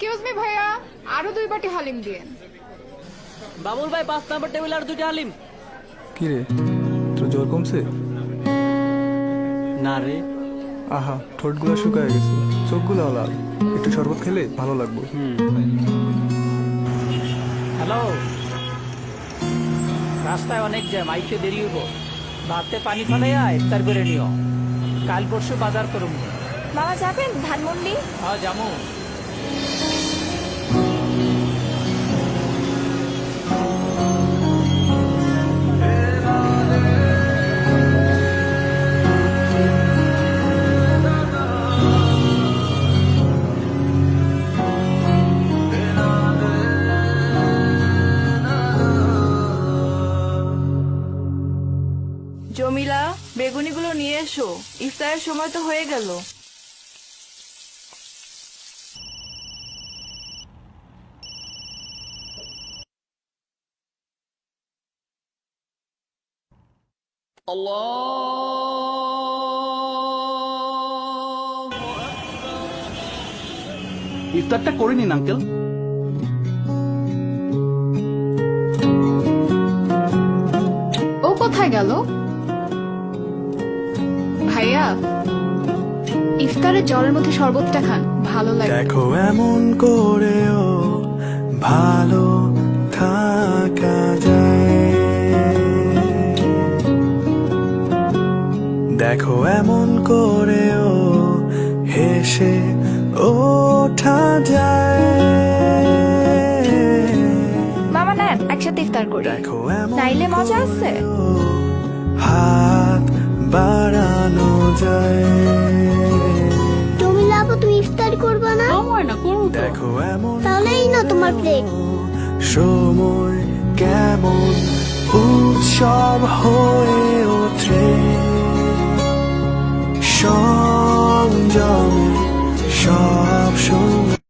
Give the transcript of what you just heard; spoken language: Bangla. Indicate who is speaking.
Speaker 1: এক্সকিউজ মি ভাইয়া, আরো 2 বাটি হালিম দিয়েন।
Speaker 2: বাবুল ভাই 5 নম্বর টেবিল আর 2টা হালিম।
Speaker 3: কি রে, তোর জ্বর কমছে?
Speaker 2: না রে।
Speaker 3: আহা, ঠোঁটগুলো শুকায় গেছে, চোখগুলো লাল, একটু শরবত খেলে ভালো লাগবে।
Speaker 2: হ্যালো, রাস্তায় অনেক জ্যাম, আইতে দেরি হইব। ভাতে পানি ফালাইয়া ইফতার করে নিও, কাল পরশু বাজার করুম।
Speaker 4: মামা যাবেন ধানমন্ডি?
Speaker 2: হ্যাঁ যামু।
Speaker 4: জমিলা, বেগুনিগুলো নিয়ে এসো, ইফতারের সময় তো হয়ে গেল।
Speaker 5: ইফতারটা করে নিন আঙ্কেল।
Speaker 1: ও কোথায় গেল? ভাইয়া, ইফতারে জলের মধ্যে শরবতটা খান, ভালো লাগবে।
Speaker 6: দেখো এমন করেও ভালো থাকা যায়, দেখো এমন করেও হেসে ওঠা যায়।
Speaker 4: মামা নেন, একসাথে ইফতার করি,
Speaker 6: দেখো এমন
Speaker 4: নাইলে মজা আছে।
Speaker 6: হাত বাড়ানো যায়,
Speaker 7: জমিলা আপু, তুমি ইফতার করবে না?
Speaker 6: দেখো এমন
Speaker 7: তাহলেই না তোমার প্লেট।
Speaker 6: সময় কেমন উৎসব হয়ে ওঠে, সংযমে সব সময়।